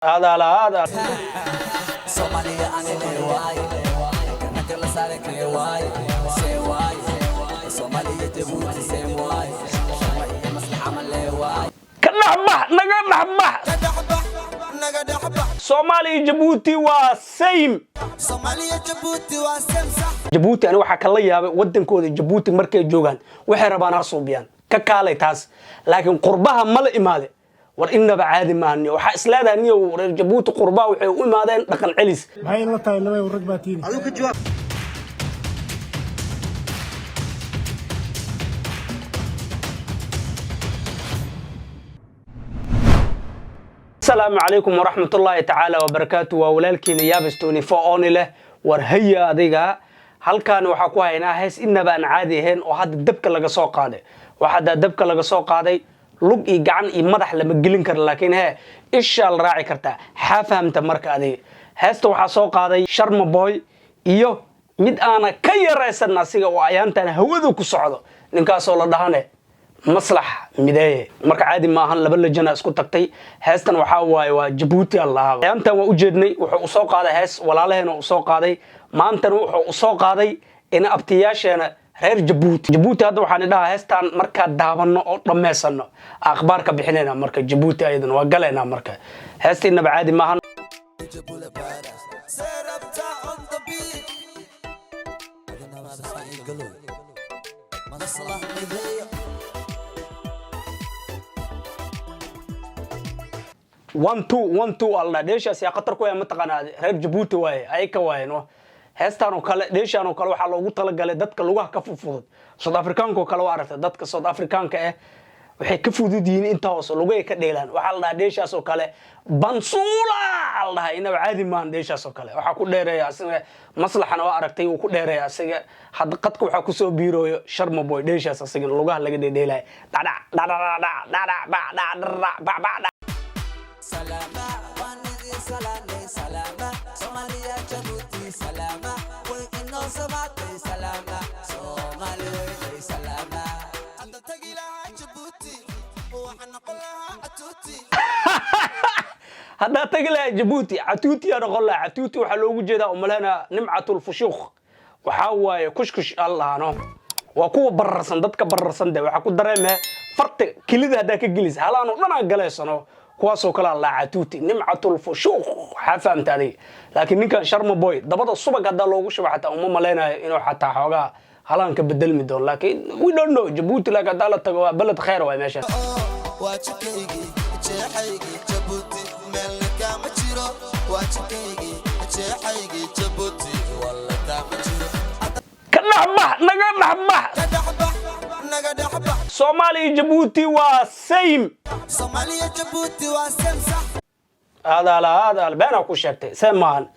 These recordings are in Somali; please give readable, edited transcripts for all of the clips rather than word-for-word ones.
هذا لا هذا Somalia anele wai kana kala sare ke wai se wai Somalia Djibouti se wai Somalia maslaha male wai كنحبح نحبح Soomaaliya Djibouti waa same Somalia Djibouti waa same sax Djibouti ana waxa kala yaabay wadankooda Djibouti markay joogan waxay rabaan arsuubiyaan ka kaalay taas laakiin qurbaha ma la imaade war inaba caadi maahan waxa islaadahay niyo reer Djibouti qurbaha waxay u imaadeen dhaqan celis maxay la tahay laba rag baatiin adigu jawaab السلام عليكم ورحمة الله تعالى وبركاته وولالكين يابستوني فاوني له ورهيا adiga halkan waxa ku haynaa hees inaba aan caadi ahayn oo hadda dabka laga soo qaaday waxa dabka laga soo qaaday lug iyo gacan iyo madax lama gelin karo laakiin isha la raaci kartaa xafahamta marka adiga heesta waxa soo qaaday Sharma Boy iyo mid aana ka yareysan asiga oo ayaantan hawada ku socdo ninkaas oo la dhahanay maslax mideeye marka caadi ma ahan laba lajana isku tagtay heestan waxa waaye waa Djibouti Allah ayaantan waa u jeednay wuxuu soo qaaday hees walaalaheena uu soo qaaday maantana wuxuu soo qaaday in abtiyaasheena reer Djibouti hadda waxaan dhahaa heestan marka daawano oo dhameysano akhbaarka bixinayna marka Djibouti aydan waa galeena marka heestina caadi ma ahan one two alla deeshaas ya qatar ku ay mataqaanaa reer Djibouti way ay ka waayno heestan oo kale deeshan oo kale waxa loogu tala galay dadka lugaha ka fudud South Africaanka oo kale waa aragtay dadka South Africaanka waxay ka fudud yihiin inta hoos lugaha ka dheelaan waxa la dhahaa deeshaas oo kale bansuula alla ina caadi maan deeshaas oo kale waxa ku dheereeya asiga maslaxana waa aragtay uu ku dheereeya asiga had qadka waxa ku soo biirooyo Sharma Boy deeshaas asiga lugaha laga dheelay Salama wanidi salama Somalia Djibouti salama way ino samate salama Somalia salama anta tagilaha Djibouti waxana qolaha atuti هذا تقول جيبوتي عتوتي أنا قلنا عتوتي وحلو جدا وملنا نمعة الفشوخ وحاوي كشكش الله أنا وكو برسن دتك برسن ده وحكو دريمه فرت كليده هذاك الجليس هلا أنا جلس أنا كواسو كلا الله عتوتي نمعة الفشوخ حفهمت هذه لكن نكان Sharma Boy دبض الصبح قد لوجو شبه حتى ملنا إنه حتى حاجة هلا كبدل مدون لكن we don't know جيبوتي لك دالة بلد خير وين ماشي واجكيجي جحيجي Djibouti ملك ما جيرو واجكيجي جحيجي Djibouti والله دا ما جيرو كنحبح نحبح نقدحبح Soomaaliya Djibouti waa same Somalia Djibouti waa same sax هذا بينا ku sheegtay samaan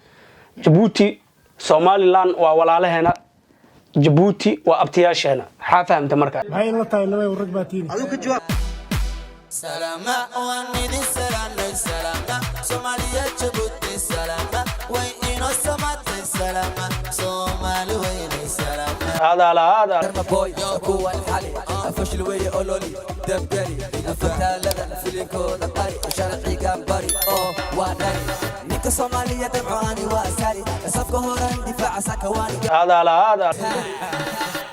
Djibouti Somaliland waa walaalaheena Djibouti waa abtiyaasheena xafahamta marka maxay la tahay laba rag baatiin adigu jawaab salama wanidi salama Somalia Djibouti salama way ino samate salama Somali way salama هذا Sharma Boy kuwa xali afashil way ololi dabgari afatalada filikooda qari sharciga bari oo waa dhari ninka Soomaaliya dabcaani waa sari safka horan difaaca sakawani هذا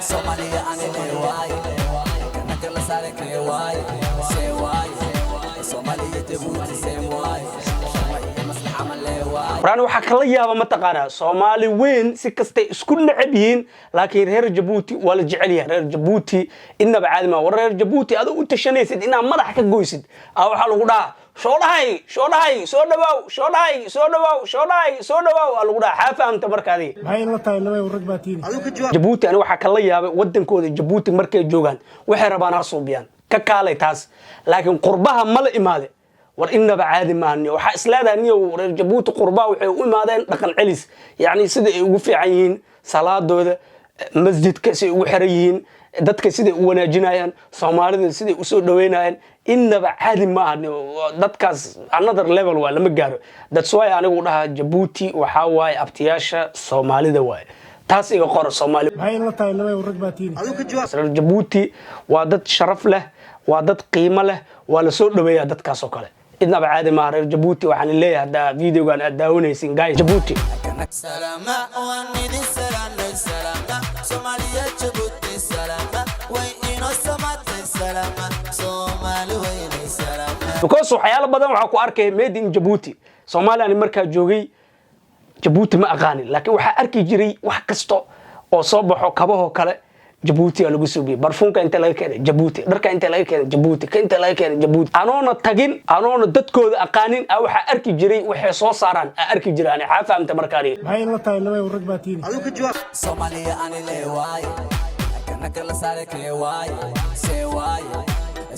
Somalia anele wai kana kala sare ke wai se wai Somalia Djibouti se wai Somalia maslaha male wai raan waxa kala yaaba ma taqaana Soomaali weyn si kasta isku nacab yihiin laakiin reer Djibouti waa la jecel yahay reer Djibouti inaba caadi ma war reer Djibouti aad u tashanaysid inaad madax ka goysid waxa lagu dhahaa soo dhahay soo dhawaw lagu dhahaa xafahamta markaadii maxay la tahay laba rag baatiin Djibouti ana waxa kala yaabay wadankooda Djibouti markay joogan waxay rabaan arsuubiyaan ka kaalay taas laakiin qurbaha ma la imaade war inaba caadi maahan waxa islaadahay niyo reer Djibouti qurbaha waxay u imaadeen dhaqan celis yaani sida ay ugu fiican yihiin salaadooda masjidka si ugu xiran yihiin dadka sida u wanaajinayaan Soomaalida sida u soo dhaweynayaan inaba caadi maahan dadkaas another level waa lama gaaro that's why anigu dhaha Djibouti waxa waaye abtiyaasha Soomaalida waaye taas iga qor Soomaali maxay la tahay laba rag baatiin adigu jawaab Djibouti waa dad sharaf leh waa dad qiimo leh waa la soo dhaweeyaa dadkaas oo kale idnaba caadi maaha reer Jabuuti waxaan leeyahay hadda videogan aad daawanaysin guys Jabuuti سلامة وانيدي سلامة سلامة سوماليا جبوتي سلامة وين السمات سلامة سومالي وين سلامة because waxyaalo badan waxa ku arkay made in Jabuuti Soomaaliya markaa joogay Jabuuti ma aqaanin laakiin waxa arki jiray wax kasto oo soo baxo kabaho kale Jabuuti lagu suubiyo barfuunka inta laga keenay Jabuuti dharka inta laga keenay Jabuuti ka inta laga keenay Jabuuti anoona tagin anoona dadkooda aqaanin waxa arki jiray waxay soo saaraan arki jiraan xafaamta markaani maxay la tahay laba urug baa tiini Soomaaliya ani leewaay kana kala saare keewaay seewaay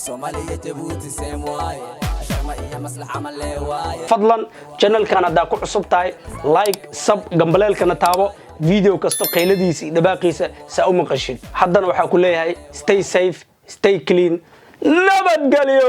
Soomaaliya Jabuuti seewaay sharma iyo maslaxa ma leewaay fadlan channelkan hadda ku cusub tahay like sub gambaleelkana taabo video kasto qayladiisa dhabaqiisa saa u maqashid haddana waxa ku leeyahay stay safe stay clean nabadgelyo